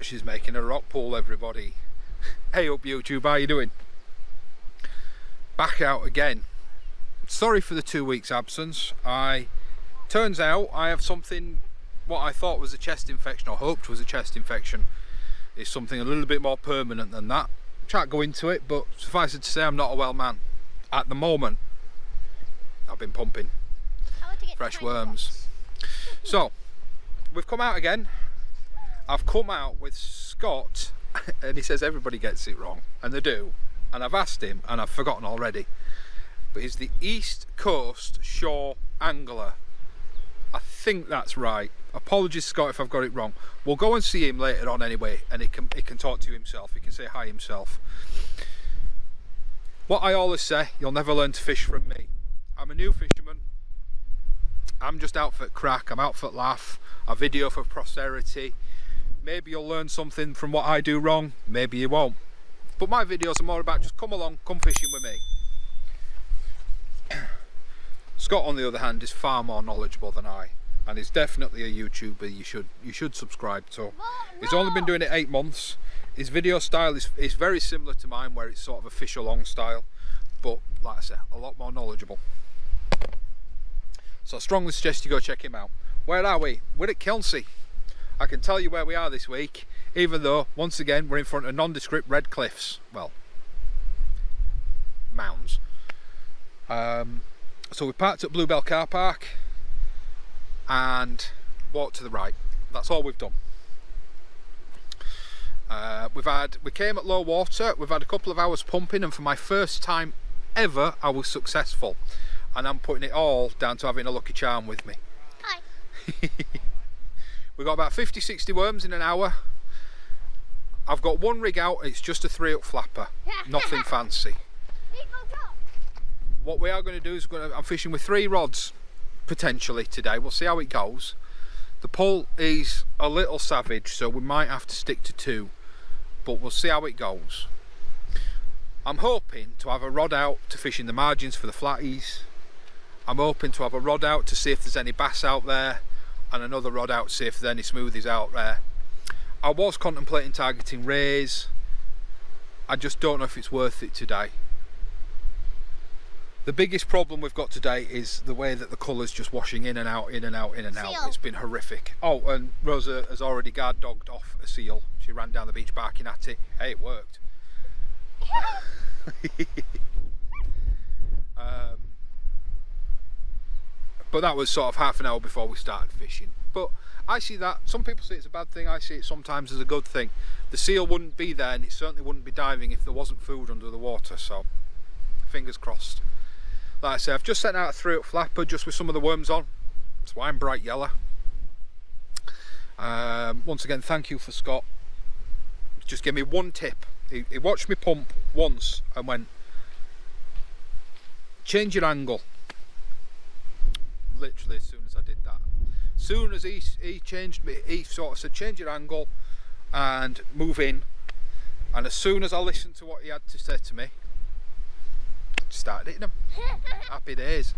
She's making a rock pool, everybody. Hey up YouTube, how you doing? Back out again. Sorry for the 2 weeks absence. Turns out I have something, what I thought was a chest infection, or hoped was a chest infection, is something a little bit more permanent than that. Can't go into it, but suffice it to say I'm not a well man. At the moment, I've been pumping fresh worms. So, we've come out again. I've come out with Scott, and he says everybody gets it wrong, and they do. And I've asked him, and I've forgotten already. But he's the East Coast Shore Angler. I think that's right. Apologies, Scott, if I've got it wrong. We'll go and see him later on anyway, and he can talk to you himself. He can say hi himself. What I always say, you'll never learn to fish from me. I'm a new fisherman. I'm just out for crack. I'm out for laugh. A video for posterity. Maybe you'll learn something from what I do wrong. Maybe you won't. But my videos are more about just come along, come fishing with me. Scott, on the other hand, is far more knowledgeable than I, and he's definitely a YouTuber you should subscribe to. He's only been doing it 8 months. His video style is very similar to mine, where it's sort of a fish along style, but like I said, a lot more knowledgeable. So I strongly suggest you go check him out. Where are we? We're at Kilnsea. I can tell you where we are this week, even though once again we're in front of nondescript red cliffs. Well, mounds. So we parked at Bluebell car park and walked to the right. That's all we've done. We came at low water. We've had a couple of hours pumping, and for my first time ever I was successful, and I'm putting it all down to having a lucky charm with me. Hi. We got about 50-60 worms in an hour. I've got one rig out. It's just a 3-up flapper, nothing fancy. What we are going to do is I'm fishing with 3 rods potentially today. We'll see how it goes. The pull is a little savage, so we might have to stick to 2, but we'll see how it goes. I'm hoping to have a rod out to fish in the margins for the flatties. I'm hoping to have a rod out to see if there's any bass out there, and another rod out to see if there's any smoothies out there. I was contemplating targeting rays. I just don't know if it's worth it today. The biggest problem we've got today is the way that the colour's just washing in and out, in and out, in and out. It's been horrific. Oh, and Rosa has already guard dogged off a seal. She ran down the beach barking at it. Hey, it worked. But that was sort of half an hour before we started fishing. But I see that, some people say it's a bad thing, I see it sometimes as a good thing. The seal wouldn't be there, and it certainly wouldn't be diving if there wasn't food under the water, so fingers crossed. Like I say, I've just sent out a 3-up flapper just with some of the worms on. That's why I'm bright yellow. Once again, thank you for Scott. Just give me one tip. He watched me pump once and went, change your angle. Literally as soon as I did that. As soon as he changed me, he sort of said change your angle and move in. And as soon as I listened to what he had to say to me, I started hitting him. Happy days.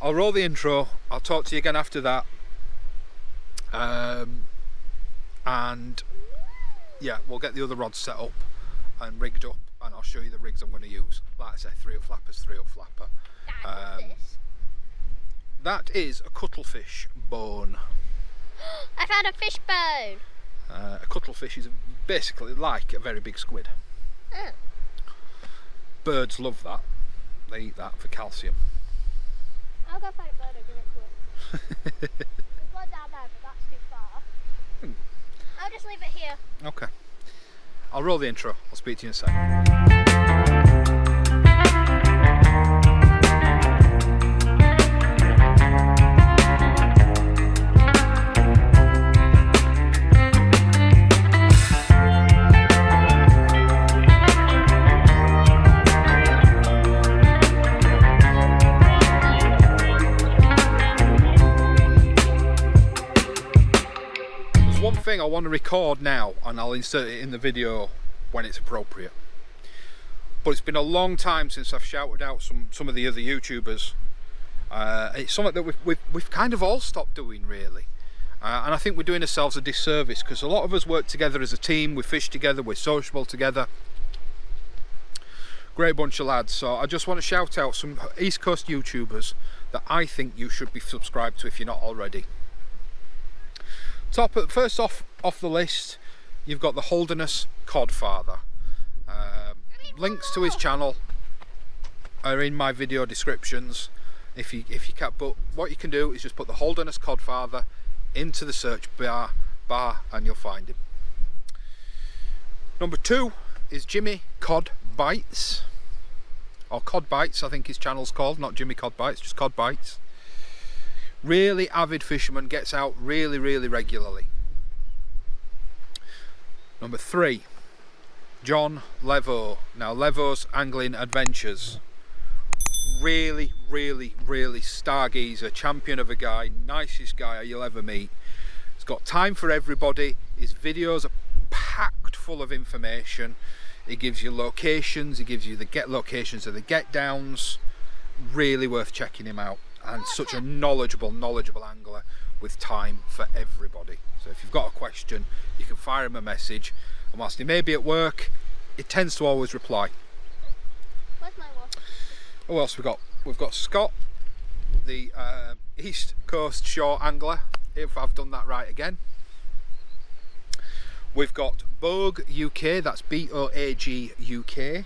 I'll roll the intro. I'll talk to you again after that. And yeah, we'll get the other rods set up and rigged up, and I'll show you the rigs I'm going to use. Like I say, 3-up flappers, 3-up flapper. That is a cuttlefish bone. I found a fish bone. A cuttlefish is basically like a very big squid. Oh. Birds love that. They eat that for calcium. I'll go find a bird and give it to it. There's one down there, but that's too far. I'll just leave it here. Okay. I'll roll the intro. I'll speak to you in a second. One thing I want to record now, and I'll insert it in the video when it's appropriate, but it's been a long time since I've shouted out some of the other YouTubers. It's something that we've kind of all stopped doing, really. And I think we're doing ourselves a disservice, because a lot of us work together as a team, we fish together, we're sociable together. Great bunch of lads. So I just want to shout out some East Coast YouTubers that I think you should be subscribed to if you're not already. First off the list, you've got the Holderness Cod Father. Links to his channel are in my video descriptions. If you can't, but what you can do is just put the Holderness Cod Father into the search bar and you'll find him. Number 2 is Jimmy Cod Bites, or Cod Bites I think his channel's called, not Jimmy Cod Bites, just Cod Bites. Really avid fisherman, gets out really regularly. Number 3, John Levo. Now Levo's Angling Adventures. Really stargazer, champion of a guy, nicest guy you'll ever meet. He's got time for everybody. His videos are packed full of information. He gives you locations, he gives you the get locations of the get downs. Really worth checking him out, and such a knowledgeable angler with time for everybody. So if you've got a question, you can fire him a message, and whilst he may be at work, he tends to always reply. Where's my watch? Who else we got? We've got Scott, the East Coast shore angler, if I've done that right again. We've got Boag UK, that's B-O-A-G UK.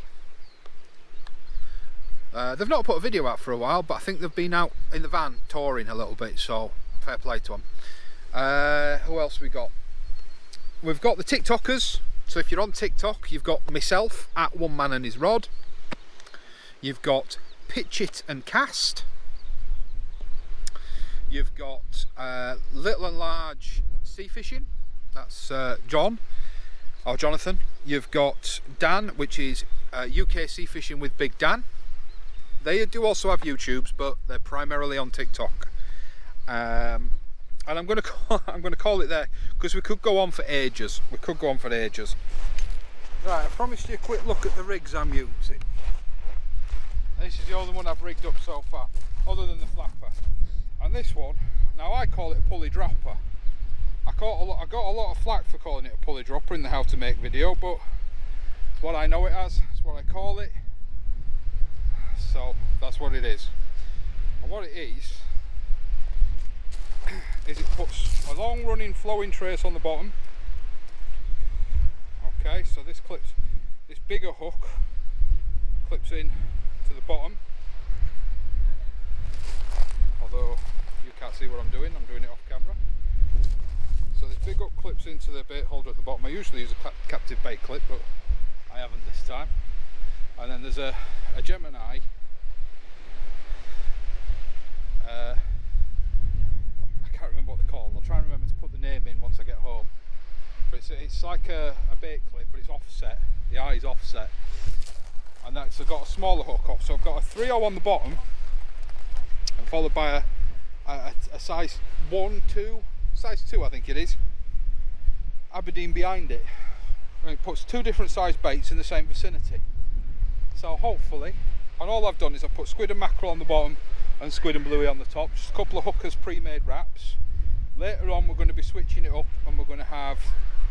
They've not put a video out for a while, but I think they've been out in the van touring a little bit, so fair play to them. Who else we got? We've got the TikTokers. So if you're on TikTok, you've got myself at One Man and His Rod. You've got Pitch It and Cast. You've got Little and Large Sea Fishing. That's John or Jonathan. You've got Dan, which is UK Sea Fishing with Big Dan. They do also have YouTubes, but they're primarily on TikTok. And I'm going to call it there, because we could go on for ages. Right, I promised you a quick look at the rigs I'm using. This is the only one I've rigged up so far, other than the flapper. And this one, now I call it a pulley dropper. I got a lot of flack for calling it a pulley dropper in the how to make video, but it's what I know it as, it's what I call it. So that's what it is. And what it is it puts a long running flowing trace on the bottom. Okay, so this bigger hook clips in to the bottom, although you can't see what I'm doing it off camera. So this big hook clips into the bait holder at the bottom. I usually use a captive bait clip, but I haven't this time. And then there's a Gemini I can't remember what they're called. I'll try and remember to put the name in once I get home. But it's like a bait clip, but it's offset. The eye's offset, and that's got a smaller hook off. So I've got a 3/0 on the bottom, and followed by a size 2 I think it is, Aberdeen behind it. And it puts 2 different size baits in the same vicinity. So hopefully, and all I've done is I've put squid and mackerel on the bottom and squid and bluey on the top, just a couple of hookers pre-made wraps. Later on we're going to be switching it up, and we're going to have,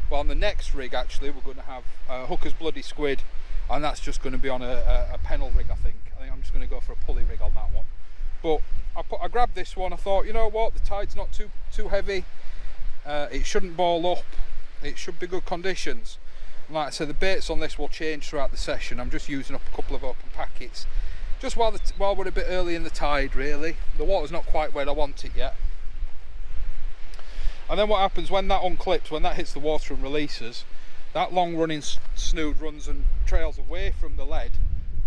well, on the next rig actually, we're going to have hookers bloody squid, and that's just going to be on a pennel rig. I think I'm just going to go for a pulley rig on that one. But I grabbed this one. I thought, you know what, the tide's not too heavy, it shouldn't ball up, it should be good conditions. And like I said, the baits on this will change throughout the session. I'm just using up a couple of open packets, just while we're a bit early in the tide. Really, the water's not quite where I want it yet. And then what happens when that unclips, when that hits the water and releases, that long running snood runs and trails away from the lead,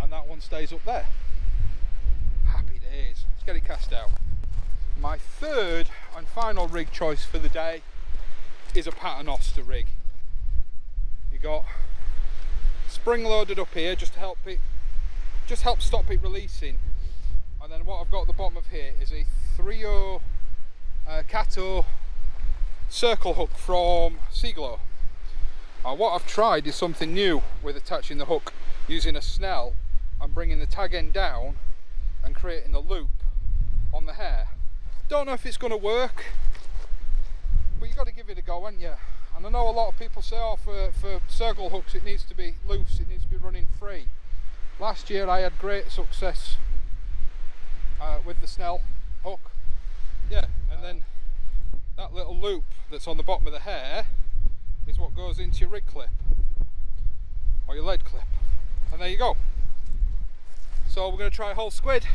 and that one stays up there. Happy days. Let's get it cast out. My third and final rig choice for the day is a paternoster rig. You got spring loaded up here just to help stop it releasing, and then what I've got at the bottom of here is a 3/0 Cato circle hook from Seaglow. What I've tried is something new with attaching the hook using a snell and bringing the tag end down and creating the loop on the hair. Don't know if it's going to work, went you? And I know a lot of people say, oh, for circle hooks it needs to be loose, it needs to be running free. Last year I had great success with the Snell hook. Yeah, and then that little loop that's on the bottom of the hair is what goes into your rig clip or your lead clip, and there you go. So we're going to try a whole squid,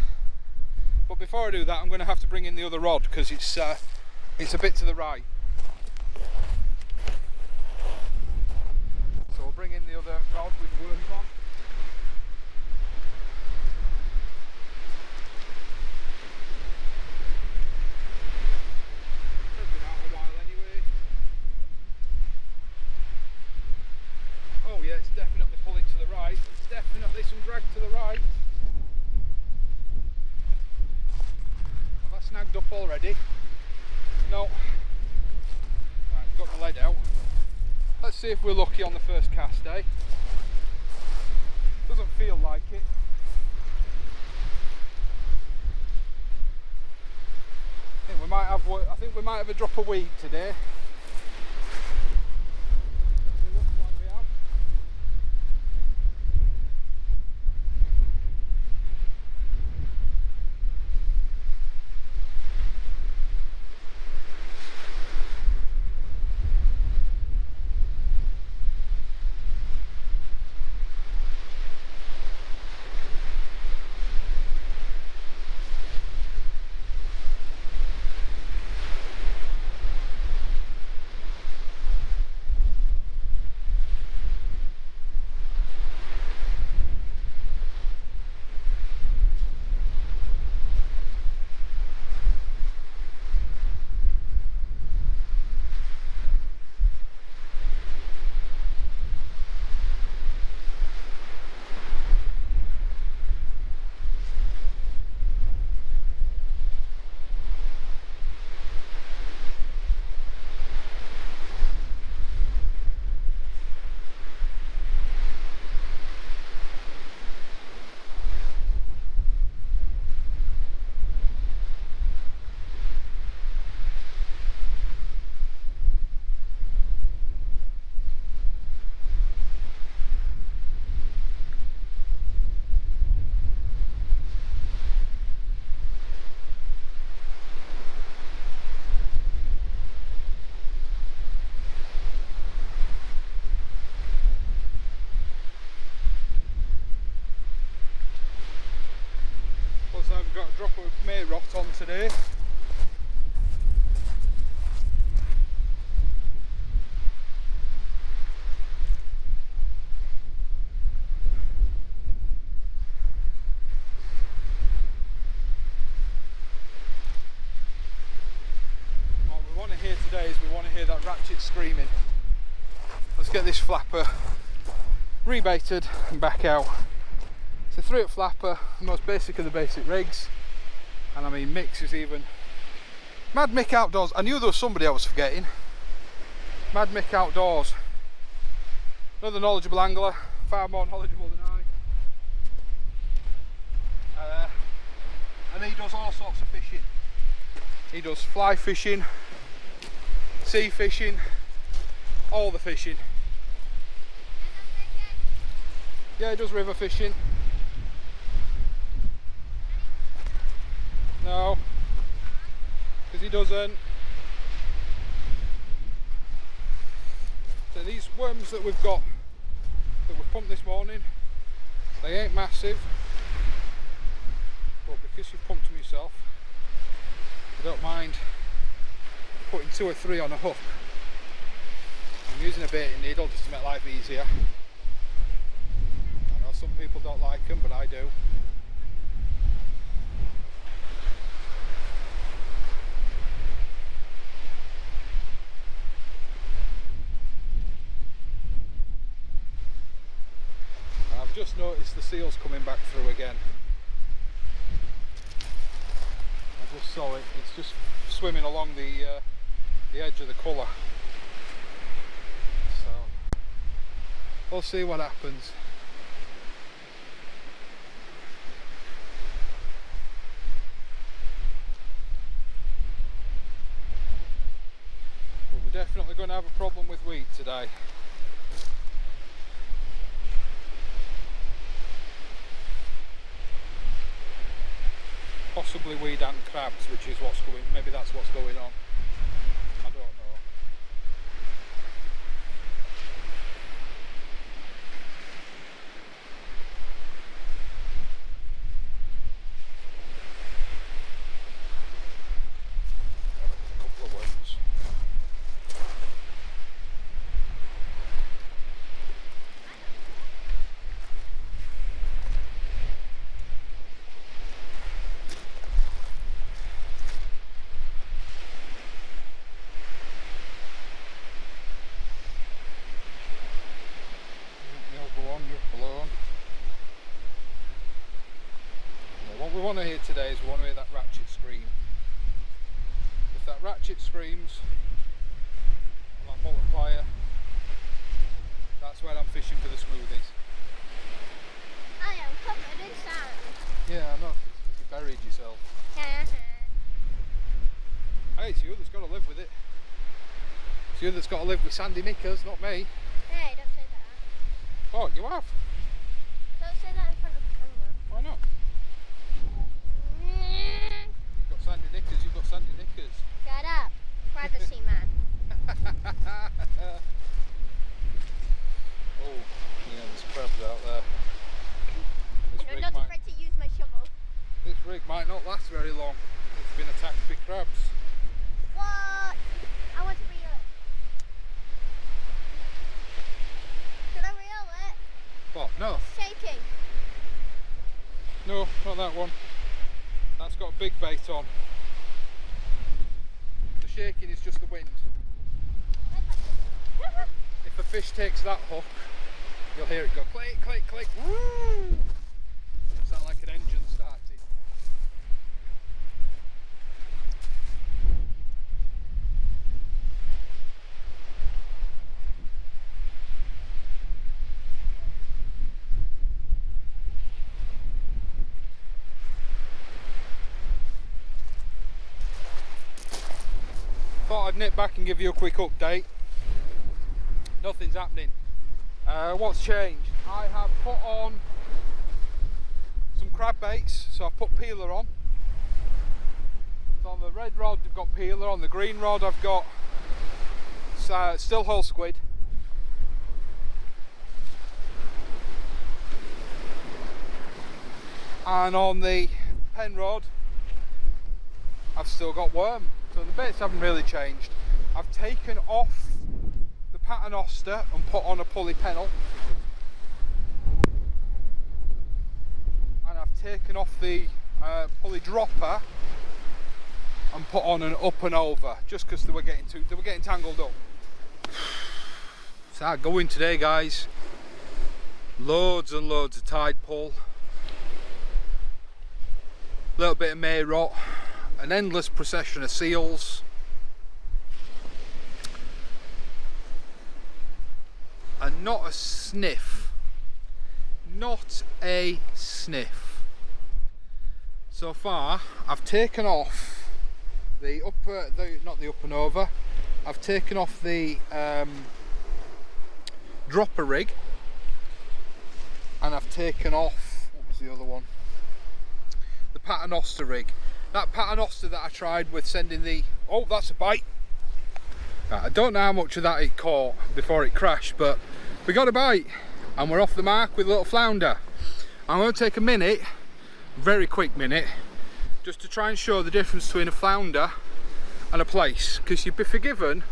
but before I do that I'm going to have to bring in the other rod because it's a bit to the right. So we'll bring in the other rod with worms on. It's been out a while anyway. Oh yeah, it's definitely pulling to the right. It's definitely some drag to the right. Well, that's snagged up already. No. Right, got the lead out. Let's see if we're lucky on the first cast, eh? Doesn't feel like it. I think we might have a drop of weed today. Definitely looks like we have. I've got a drop of May rot on today. What we want to hear today is we want to hear that ratchet screaming. Let's get this flapper rebaited and back out. It's a 3-up flapper, the most basic of the basic rigs, and I mean Mick's is even Mad Mick Outdoors. I knew there was somebody I was forgetting. Mad Mick Outdoors, another knowledgeable angler, far more knowledgeable than I, and he does all sorts of fishing. He does fly fishing, sea fishing, all the fishing. Yeah, he does river fishing. No, because he doesn't. So these worms that we've got, that we've pumped this morning, they ain't massive, but because you've pumped them yourself, I don't mind putting 2 or 3 on a hook. I'm using a baiting needle just to make life easier. I know some people don't like them, but I do. I've just noticed the seals coming back through again. I just saw it. It's just swimming along the edge of the colour. So we'll see what happens. But we definitely going to have a problem with weed today. Possibly weed and crabs, which is what's going, maybe that's what's going on. I don't know. A couple of worms. What we want to hear today is we want to hear that ratchet scream. If that ratchet screams on that multiplier, that's when I'm fishing for the smoothies. I am covered in sand. Yeah, I know, because you buried yourself. Hey, it's you that's got to live with it. It's you that's got to live with sandy knickers, not me. Hey, don't say that. Oh, you have? Don't say that in front of the camera. Why not? You've got sandy knickers, you've got sandy knickers. Shut up. Privacy man. Oh, yeah, there's crabs out there. I'm not afraid to use my shovel. This rig might not last very long. It's been attacked by crabs. What? I want to reel it. Can I reel it? What? No. It's shaking. No, not that one. That's got a big bait on. The shaking is just the wind. If a fish takes that hook, you'll hear it go click, click, click. Woo! Sound like an engine starting. Thought I'd nip back and give you a quick update. Nothing's happening. What's changed? I have put on some crab baits, so I've put peeler on. So on the red rod I've got peeler, on the green rod I've got still whole squid. And on the pen rod I've still got worm. So the baits haven't really changed. I've taken off the paternoster and put on a pulley pennel. And I've taken off the pulley dropper and put on an up and over, just because they were getting tangled up. It's hard going today, guys. Loads and loads of tide pull. A little bit of may rot. An endless procession of seals. And not a sniff. Not a sniff. So far, I've taken off the not the up and over. I've taken off the dropper rig, and I've taken off, what was the other one? The paternoster rig. That paternoster that I tried with sending the, oh, that's a bite. I don't know how much of that it caught before it crashed, but we got a bite and we're off the mark with a little flounder. I'm going to take a minute, very quick minute, just to try and show the difference between a flounder and a place, because you'd be forgiven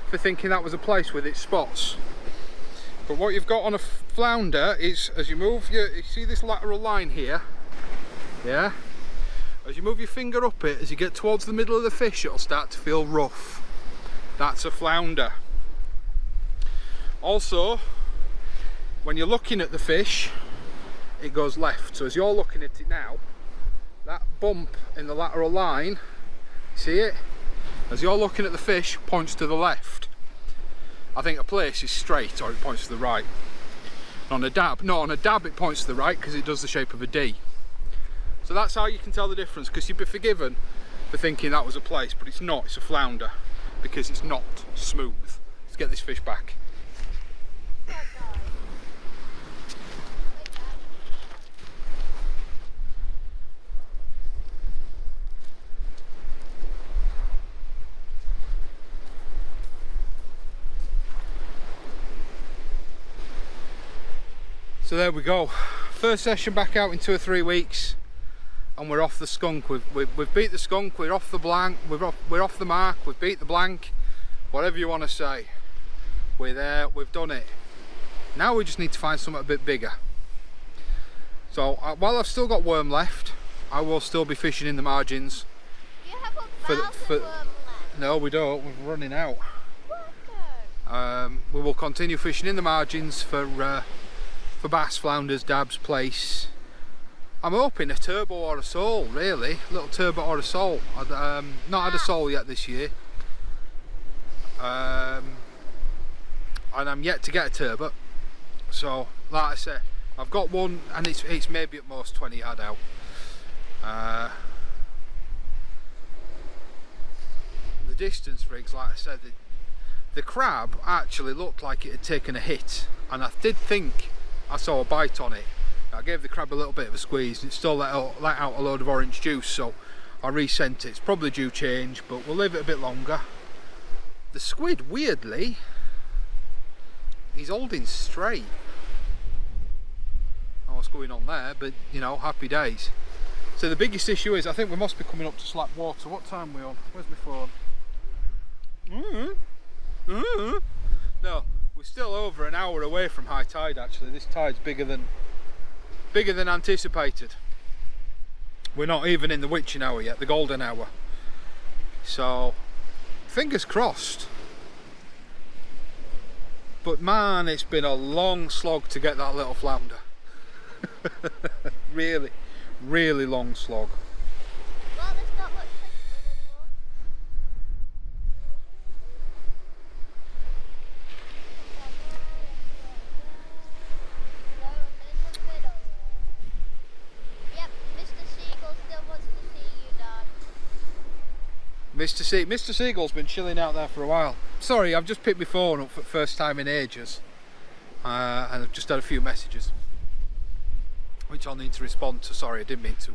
for thinking that was a place with its spots. But what you've got on a flounder is, as you move you see this lateral line here, yeah? As you move your finger up it, as you get towards the middle of the fish, it'll start to feel rough. That's a flounder. Also, when you're looking at the fish, it goes left. So as you're looking at it now, that bump in the lateral line, see it? As you're looking at the fish, points to the left. I think a place is straight or it points to the right. On a dab, no, on a dab it points to the right because it does the shape of a D. So that's how you can tell the difference, because you'd be forgiven for thinking that was a place, but it's not, it's a flounder. because it's not smooth. Let's get this fish back. So there we go. First session back out in 2 or 3 weeks, and we're off the skunk. We've beat the skunk. We're off the blank. We're off the mark. We've beat the blank. Whatever you want to say. We're there. We've done it. Now we just need to find something a bit bigger. So while I've still got worm left, I will still be fishing in the margins. Do you have a worm left? No, we don't. We're running out. What? We will continue fishing in the margins for bass, flounders, dabs, plaice. I'm hoping a turbo or a sole, really. A little turbo or a sole. I've not had a sole yet this year. And I'm yet to get a turbo. So, like I say, I've got one, and it's maybe at most 20 yard out. The distance rigs, like I said, the crab actually looked like it had taken a hit, and I did think I saw a bite on it. I gave the crab a little bit of a squeeze, and it still let out a load of orange juice, so I resent it. It's probably due change, but we'll leave it a bit longer. The squid, weirdly, he's holding straight. I don't know what's going on there, but you know, happy days. So the biggest issue is, I think we must be coming up to slack water. What time are we on? Where's my phone? No. We're still over an hour away from high tide. Actually, this tide's bigger than anticipated. We're not even in the witching hour yet, the golden hour. So, fingers crossed. But man, it's been a long slog to get that little flounder. Really, really long slog. Well, there's not much fish anymore. Yep, Mr. Seagull still wants to see you, Dad. Mr. Seagull's been chilling out there for a while. Sorry, I've just picked my phone up for the first time in ages, and I've just had a few messages which I'll need to respond to. Sorry, I didn't mean to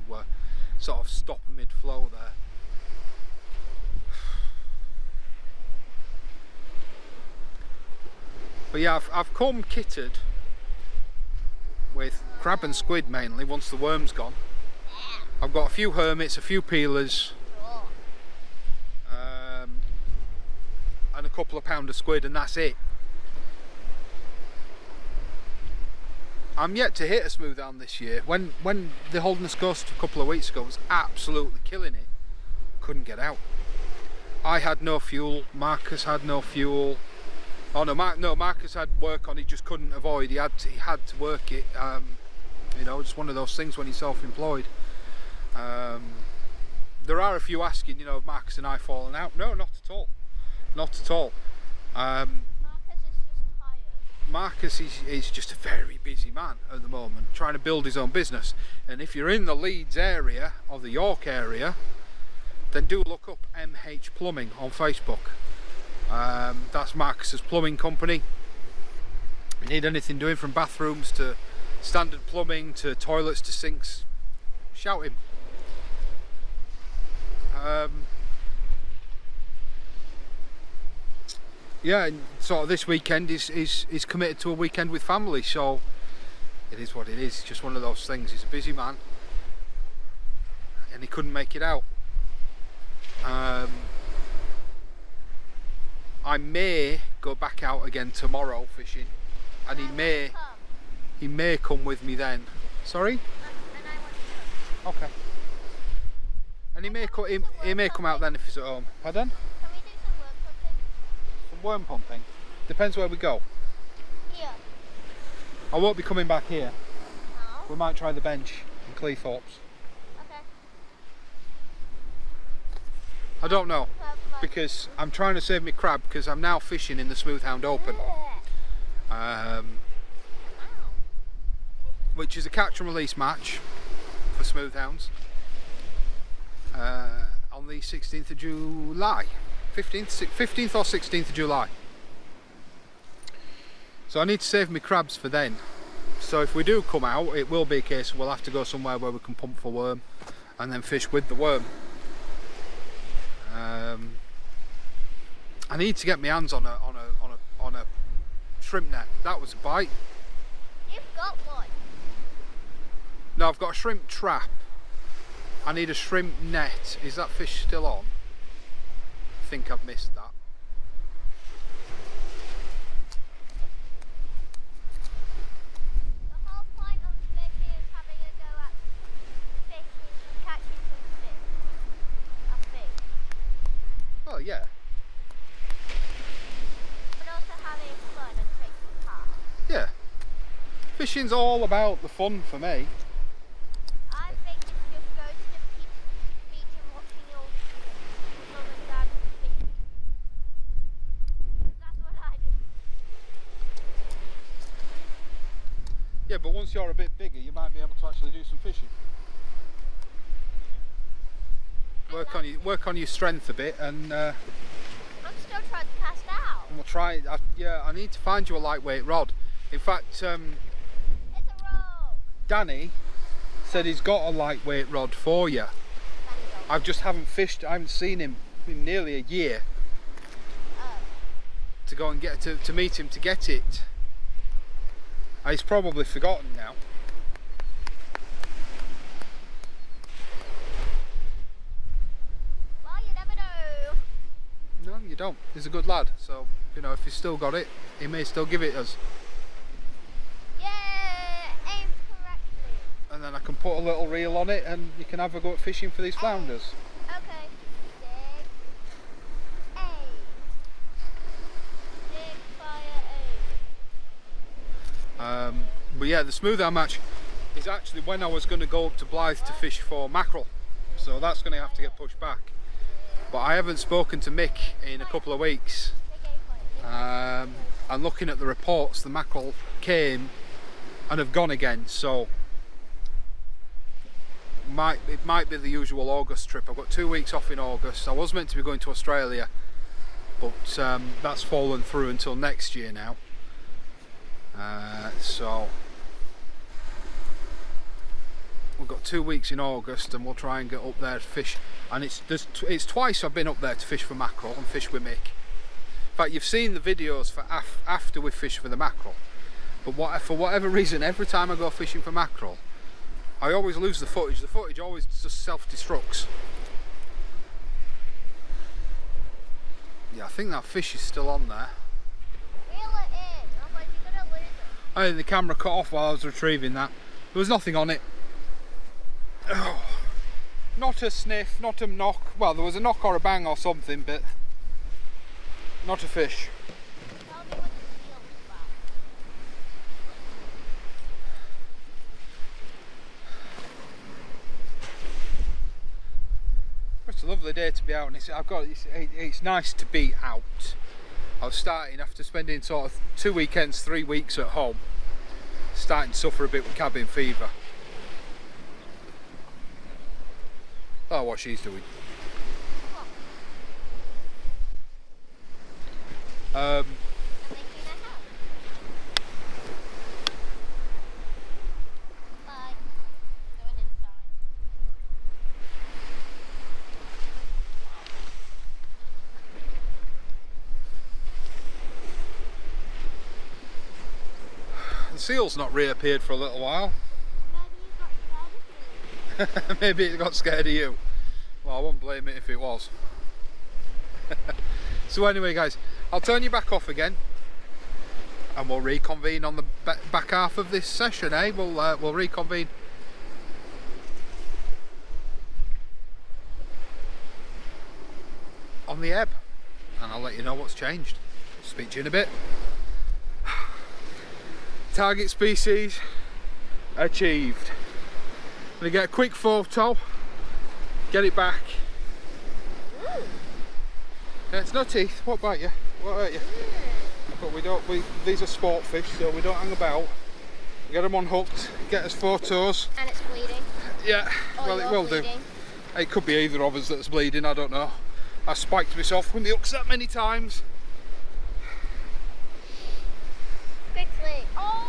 sort of stop mid-flow there. But yeah, I've come kitted with crab and squid mainly once the worm's gone. I've got a few hermits, a few peelers, and a couple of pound of squid, and that's it. I'm yet to hit a smooth hound this year. When the Holderness Coast a couple of weeks ago was absolutely killing it, couldn't get out. I had no fuel, Marcus had no fuel. Oh no, Marcus had work on, he just couldn't avoid, he had to work it. You know, just one of those things when you're self-employed. There are a few asking, you know, have Marcus and I fallen out? No, not at all. Not at all. Marcus is just a very busy man at the moment, trying to build his own business. And if you're in the Leeds area or the York area, then do look up MH Plumbing on Facebook. That's Marcus's plumbing company. If you need anything doing from bathrooms to standard plumbing to toilets to sinks, shout him. Yeah, and sort of this weekend is committed to a weekend with family, so it is what it is. It's just one of those things. He's a busy man, and he couldn't make it out. I may go back out again tomorrow fishing, and he may come with me then. Sorry? And I want to come. Okay. And he may come out then if he's at home. Pardon? Can we do some work pumping? Some worm pumping. Depends where we go. Here. I won't be coming back here. No. We might try the bench in Cleethorpes. Okay. I don't know, because I'm trying to save me crab, because I'm now fishing in the Smooth Hound Open, which is a catch and release match for smooth hounds on the 16th of July. 15th or 16th of July. So I need to save my crabs for then. So if we do come out, it will be a case we'll have to go somewhere where we can pump for worm and then fish with the worm. I need to get my hands on a shrimp net. That was a bite. You've got one. No, I've got a shrimp trap. I need a shrimp net. Is that fish still on? I think I've missed that. The whole point of fishing is having a go at fishing and catching some fish. I think. Oh yeah. But also having fun and taking part. Yeah. Fishing's all about the fun for me. I think it's just going to the beach and watching your mum and dad fish. That's what I do. Yeah, but once you're a bit bigger, you might be able to actually do some fishing. Work on your strength a bit, and I'm still trying to cast out. we'll try. Yeah, I need to find you a lightweight rod. In fact, It's a rock. Danny said he's got a lightweight rod for you. I just haven't fished. I haven't seen him in nearly a year to go and get to meet him to get it. He's probably forgotten now. Well, you never know. No, you don't. He's a good lad. So you know, if he's still got it, he may still give it us. Yeah, aim correctly. And then I can put a little reel on it, and you can have a go at fishing for these flounders. Okay. Dig. Aim. Dig, fire, aim. But yeah, the smooth arm match is actually when I was going to go up to Blythe to fish for mackerel, so that's going to have to get pushed back. But I haven't spoken to Mick in a couple of weeks, Dig, aim, fire. and looking at the reports, the mackerel came and have gone again, so it might be the usual August trip. I've got 2 weeks off in August. I was meant to be going to Australia, but that's fallen through until next year now. So we've got 2 weeks in August, and we'll try and get up there to fish. And it's twice I've been up there to fish for mackerel and fish with Mick. In fact, you've seen the videos for after we fish for the mackerel. But for whatever reason, every time I go fishing for mackerel, I always lose the footage. The footage always just self-destructs. Yeah, I think that fish is still on there. Reel it in. Otherwise you're going to lose it. I think the camera cut off while I was retrieving that. There was nothing on it. Oh, not a sniff, not a knock. Well, there was a knock or a bang or something, but not a fish. Tell me when the seal's back. It's a lovely day to be out, and it's nice to be out. I was starting, after spending sort of 2 weekends, 3 weeks at home, starting to suffer a bit with cabin fever. Oh, what she's doing. I'm making a house. Bye. Going inside. The seal's not reappeared for a little while. Maybe you got scared of me. Maybe it got scared of you. Well, I wouldn't blame it if it was. So anyway, guys, I'll turn you back off again, and we'll reconvene on the back half of this session, eh? We'll reconvene. On the ebb, and I'll let you know what's changed. Speak to you in a bit. Target species achieved. I'm gonna get a quick photo, get it back. Yeah, it's no teeth. What bite you? What hurt you? But these are sport fish, so we don't hang about. We get them unhooked, get us photos. And it's bleeding. Yeah, Or well, it you're will bleeding. do. It could be either of us that's bleeding, I don't know. I spiked myself with the hooks that many times. Quickly. Oh!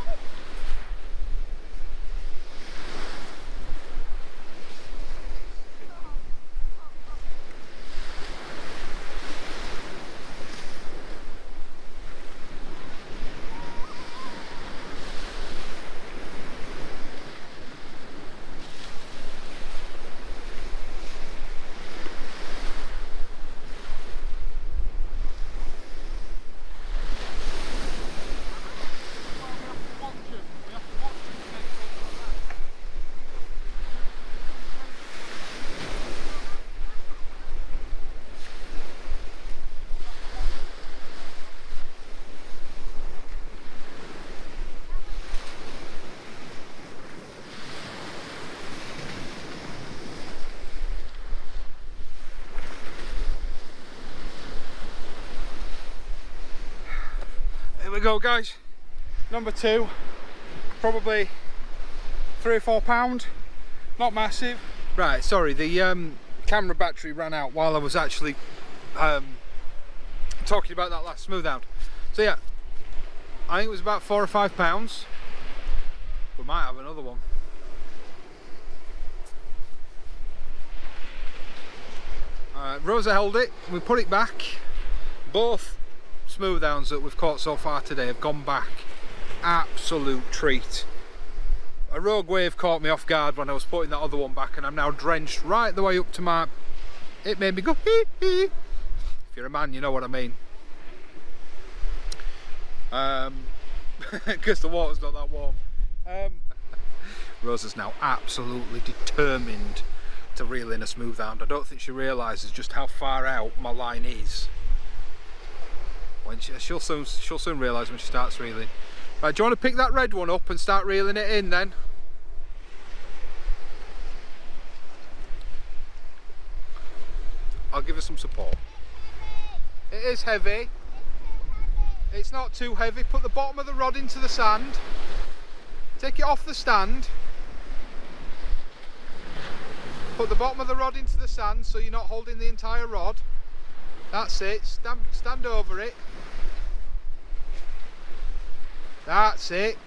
Here we go, guys. Number 2, probably 3 or 4 pound, not massive. Right, sorry, the camera battery ran out while I was actually talking about that last smooth hound. So yeah, I think it was about 4 or 5 pounds. We might have another one. Rosa held it, we put it back. Both smooth hounds that we've caught so far today have gone back. Absolute treat. A rogue wave caught me off guard when I was putting that other one back, and I'm now drenched right the way up to my... It made me go hee hee. If you're a man, you know what I mean. Because the water's not that warm. Rosa's now absolutely determined to reel in a smooth hound. I don't think she realises just how far out my line is. When she'll soon realise when she starts reeling. Right, do you want to pick that red one up and start reeling it in then? I'll give her some support. It is heavy. It's not too heavy. Put the bottom of the rod into the sand. Take it off the stand. Put the bottom of the rod into the sand so you're not holding the entire rod. That's it. Stand over it. That's it.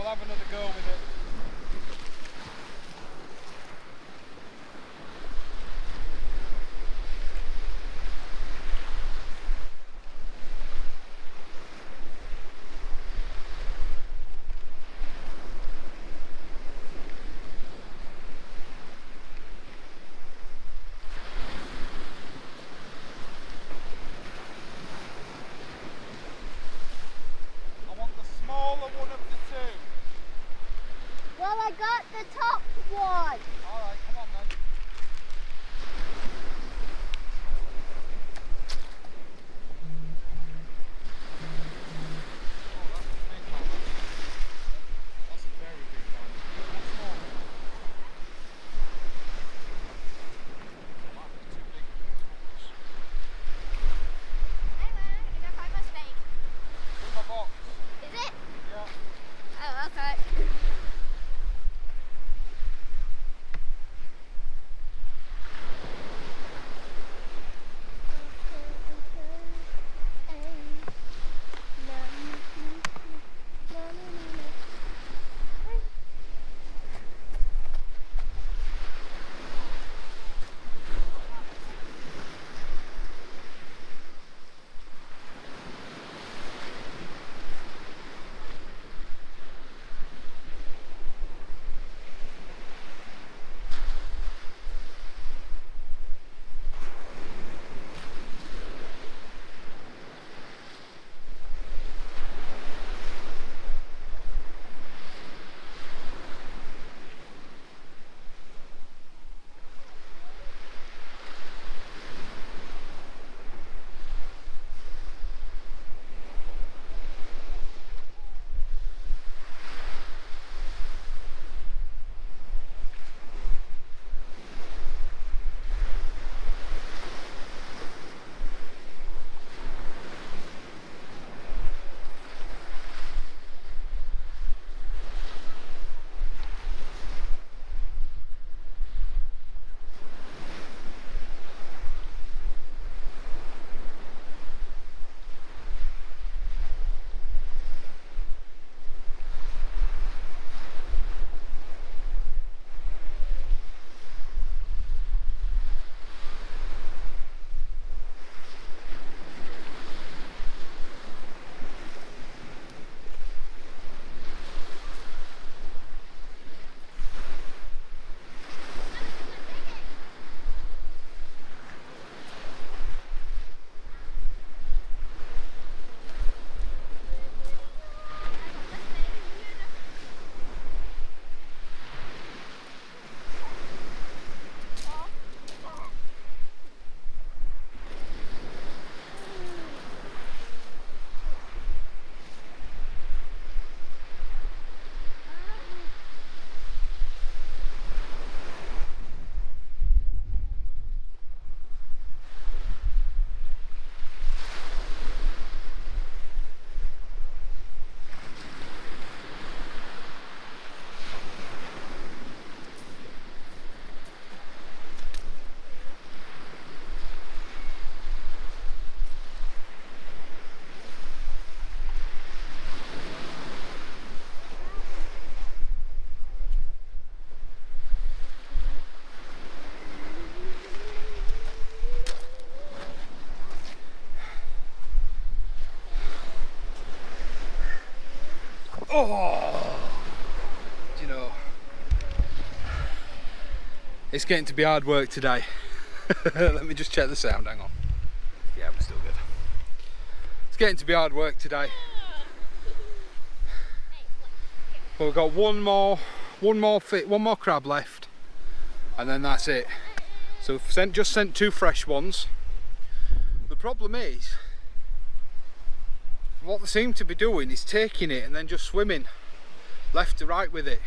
we'll have another go with it. Well, I got the top one. Alright, come on then. Oh, that's a big one. That's a very big one. What's more? Might be too big for these ones. Hey, man, you gonna find my snake? It's in my box. Is it? Yeah. Oh, okay. Oh, do you know, it's getting to be hard work today. Let me just check the sound, hang on. Yeah, we're still good. It's getting to be hard work today. But we've got one more crab left, and then that's it. So we've just sent 2 fresh ones. The problem is, what they seem to be doing is taking it and then just swimming left to right with it.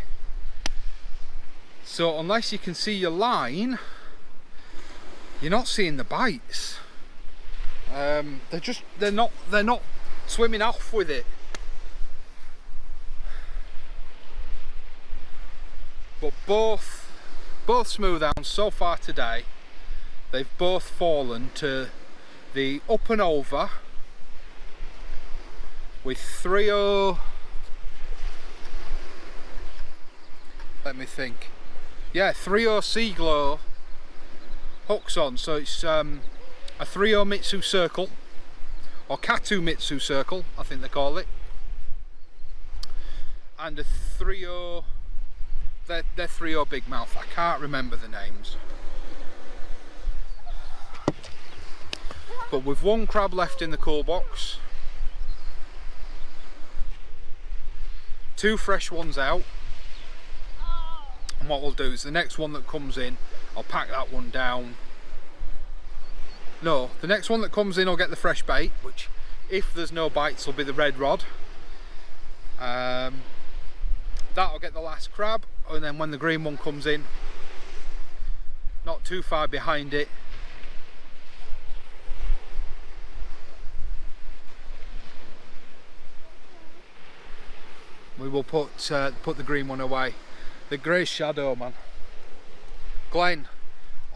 So unless you can see your line, you're not seeing the bites. They're not swimming off with it. But both smooth hounds so far today, they've both fallen to the up and over with 3-0, let me think. Yeah, 3/0 Sea Glow hooks on, so it's a 3/0 Mitsu circle, or Katu Mitsu circle, I think they call it, and a 3/0, they're 3/0 big mouth. I can't remember the names. But with one crab left in the cool box, 2 fresh ones out, and what we'll do is the next one that comes in, I'll pack that one down. No, the next one that comes in, I'll get the fresh bait, which if there's no bites will be the red rod. That'll get the last crab, and then when the green one comes in, not too far behind it, we will put the green one away. The grey shadow, man. Glenn,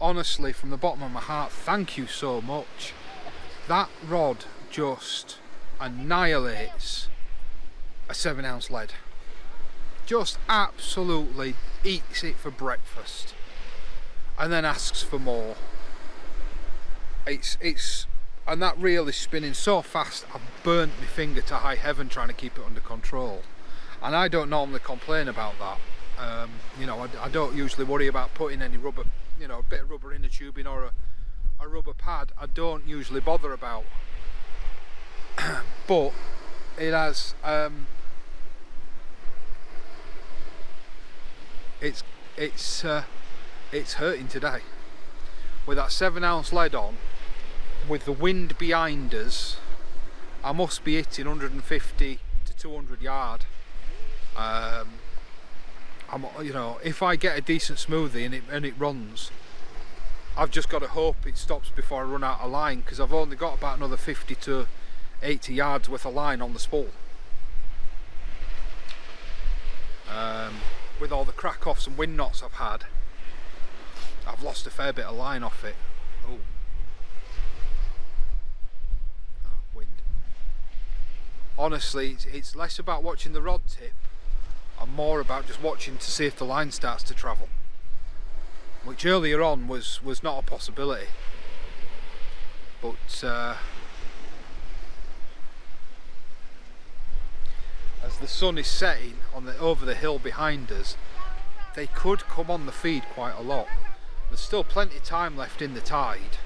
honestly, from the bottom of my heart, thank you so much. That rod just annihilates a 7-ounce lead. Just absolutely eats it for breakfast, and then asks for more. And that reel is spinning so fast, I've burnt my finger to high heaven trying to keep it under control. And I don't normally complain about that. You know, I don't usually worry about putting any rubber, you know, a bit of rubber in the tubing or a rubber pad. I don't usually bother about. But it has, it's hurting today. With that 7-ounce lead on, with the wind behind us, I must be hitting 150 to 200 yard. You know, if I get a decent smoothie and it runs, I've just got to hope it stops before I run out of line, because I've only got about another 50 to 80 yards worth of line on the spool. With all the crack offs and wind knots I've had, I've lost a fair bit of line off it. Oh, wind. Honestly, it's less about watching the rod tip and more about just watching to see if the line starts to travel, which earlier on was not a possibility. But as the sun is setting over the hill behind us, they could come on the feed quite a lot. There's still plenty of time left in the tide,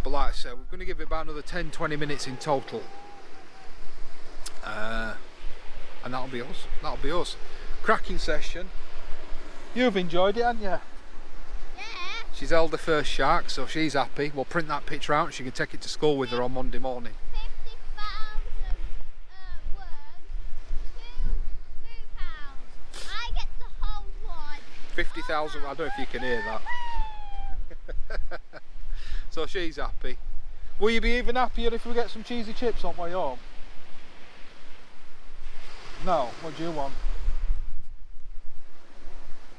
but like I said, we're going to give it about another 10-20 minutes in total, and that'll be us. That'll be us. Cracking session. You've enjoyed it, haven't you? Yeah. She's held the first shark, so she's happy. We'll print that picture out and she can take it to school with her on Monday morning. 50,000 worms, 2 smooth hounds. I get to hold one. 50,000, I don't know if you can hear that. So she's happy. Will you be even happier if we get some cheesy chips on way home? No, what do you want?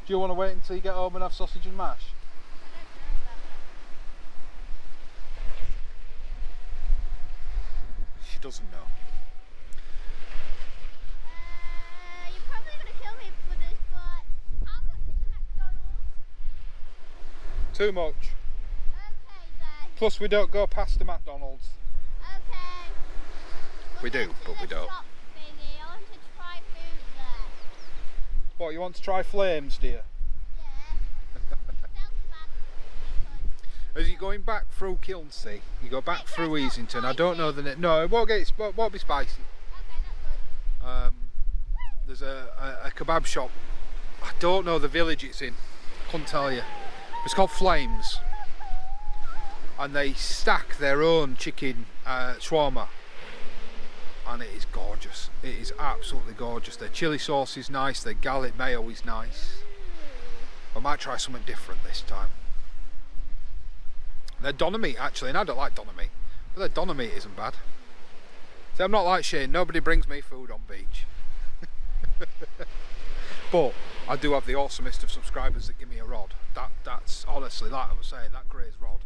Do you want to wait until you get home and have sausage and mash? She doesn't know. You're probably going to kill me for this, but how much is the McDonald's? Too much. Okay then. Plus we don't go past the McDonald's. Okay. We do, but we don't. Shop thingy. I want to try food there. What, you want to try flames, dear? Yeah. Sounds bad. As you're going back through Kilnsea, you go back through Easington. I don't know the name. No, it won't be spicy. Okay, that's good. There's a kebab shop. I don't know the village it's in. Couldn't tell you. It's called Flames, and they stack their own chicken shawarma, and it is gorgeous. It is absolutely gorgeous. Their chili sauce is nice. Their garlic mayo is nice. I might try something different this time. Their doner meat, actually, and I don't like doner meat, but their doner meat isn't bad. See, I'm not like Shane. Nobody brings me food on beach. But I do have the awesomest of subscribers that give me a rod. That's honestly, like I was saying, that Grey's rod,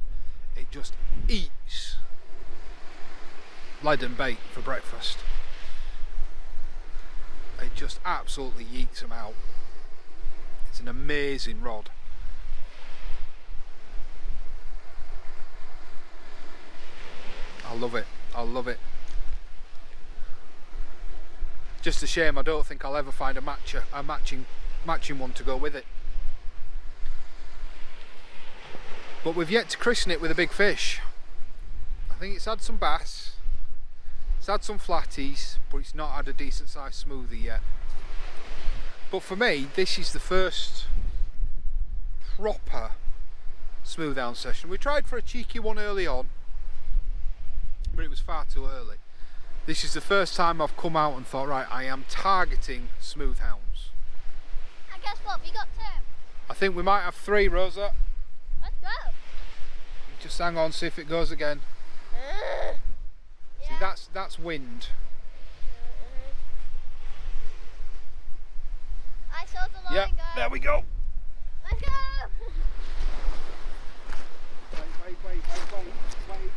it just eats lead and bait for breakfast. It just absolutely yeets them out. It's an amazing rod. I love it. I love it. Just a shame I don't think I'll ever find a matching one to go with it. But we've yet to christen it with a big fish. I think it's had some bass, it's had some flatties, but it's not had a decent sized smoothie yet. But for me, this is the first proper smooth hound session. We tried for a cheeky one early on, but it was far too early. This is the first time I've come out and thought, right, I am targeting smooth hounds. And guess what? We got 2. I think we might have 3, Rosa. Let's go. Just hang on, see if it goes again. See, Yeah. that's wind. I saw the line Yeah, go. there we go. Let's go. Wait.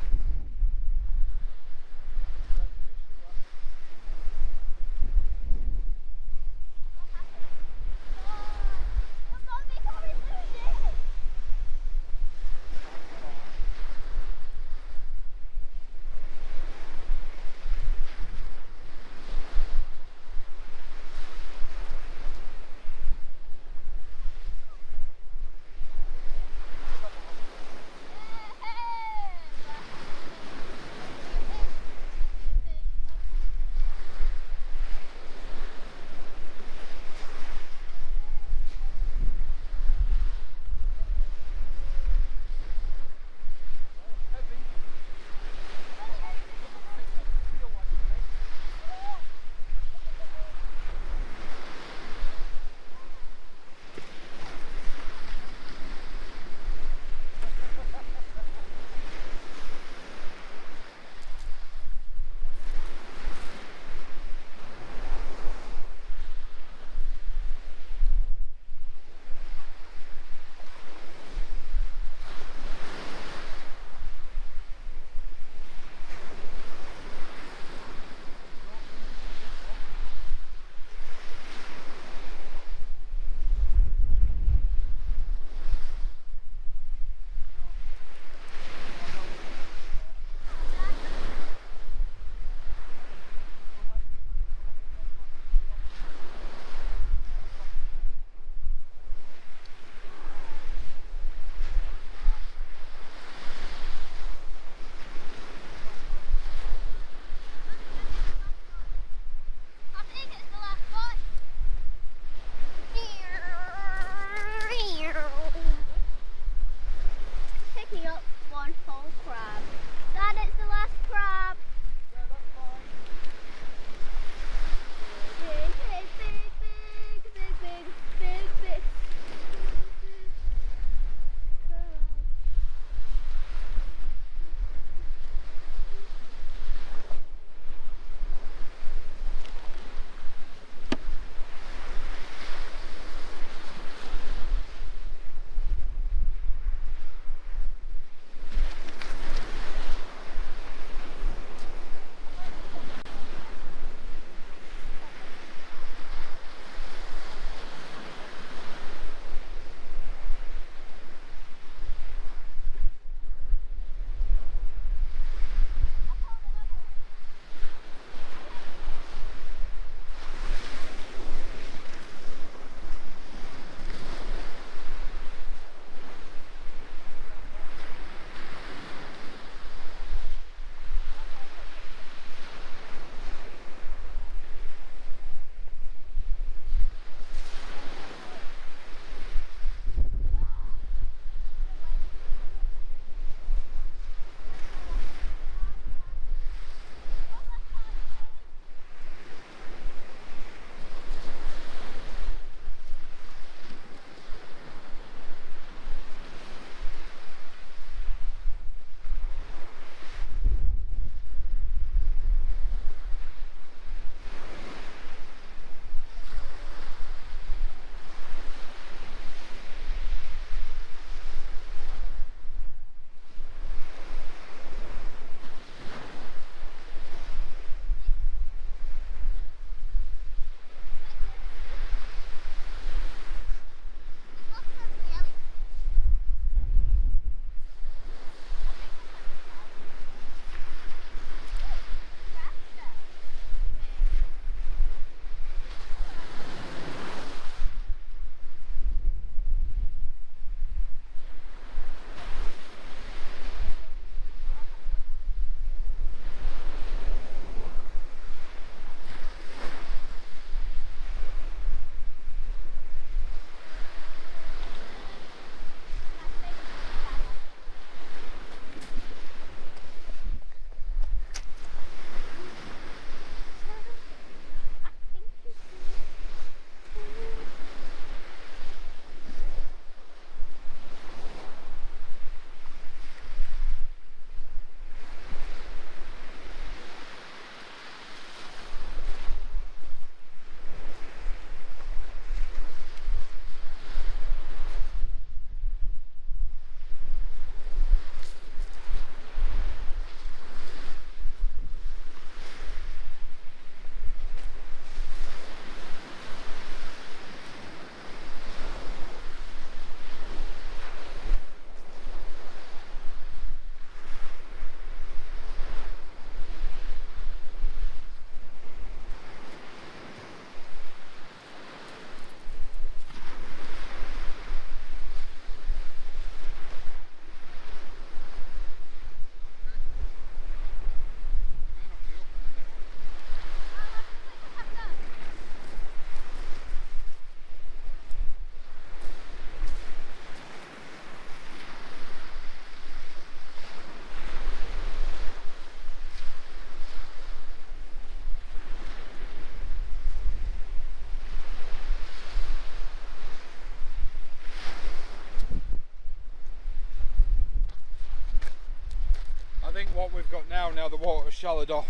what we've got now the water's shallowed off,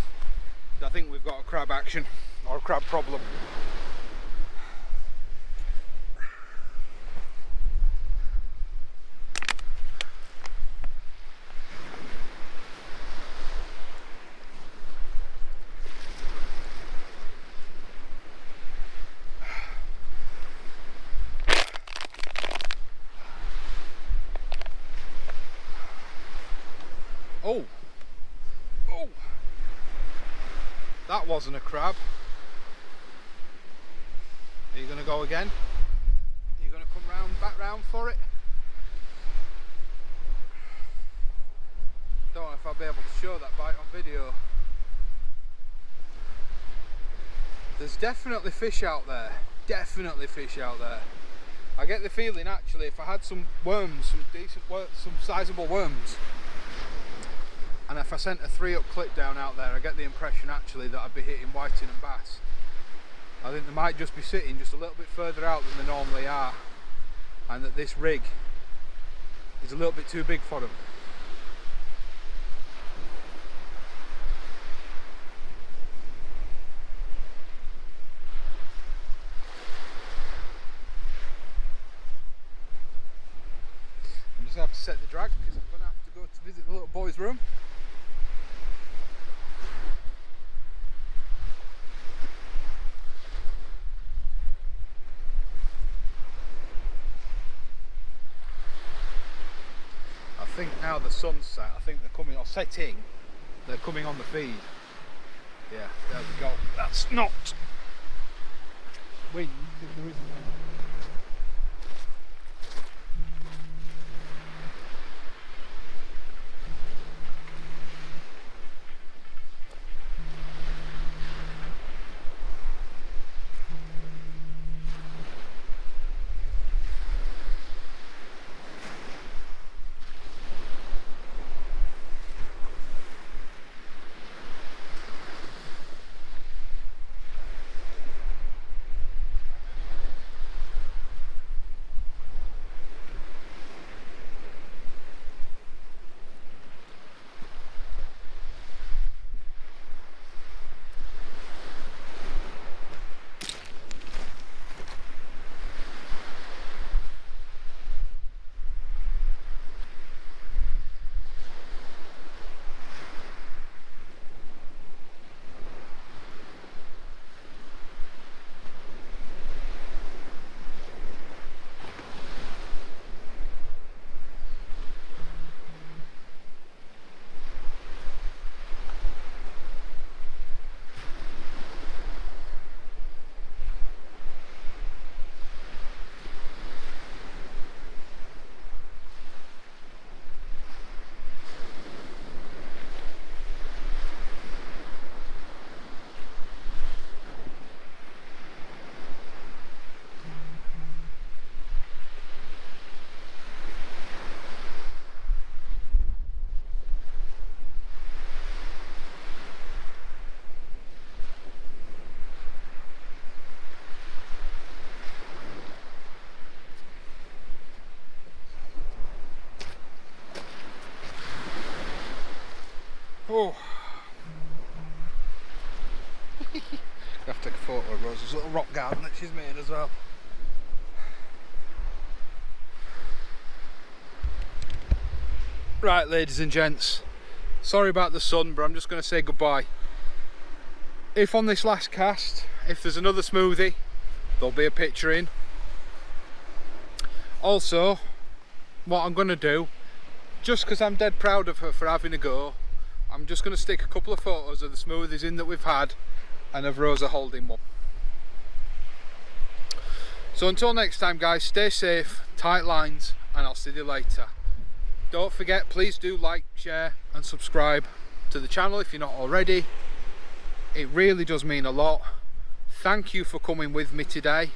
I think we've got a crab action, or a crab problem. Oh, oh, that wasn't a crab. Are you going to go again? Are you going to come back round for it? Don't know if I'll be able to show that bite on video. There's definitely fish out there. Definitely fish out there. I get the feeling actually if I had some worms, some sizable worms, and if I sent a 3-up clip down out there, I get the impression actually that I'd be hitting whiting and bass. I think they might just be sitting just a little bit further out than they normally are, and that this rig is a little bit too big for them. I'm just going to have to set the drag because I'm going to have to go to visit the little boy's room. I think now the sun's set, I think they're coming, or setting, they're coming on the feed. Yeah, there we go. That's not wind, there isn't any. Oh, I have to take a photo of Rose's little rock garden that she's made as well. Right, ladies and gents, sorry about the sun, but I'm just going to say goodbye. If on this last cast, if there's another smoothie, there'll be a picture in. Also, what I'm going to do, just because I'm dead proud of her for having a go, I'm just going to stick a couple of photos of the smoothies in that we've had and of Rosa holding one. So until next time guys, stay safe, tight lines, and I'll see you later. Don't forget, please do like, share and subscribe to the channel if you're not already. It really does mean a lot. Thank you for coming with me today.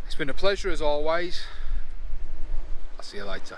It's been a pleasure as always. I'll see you later.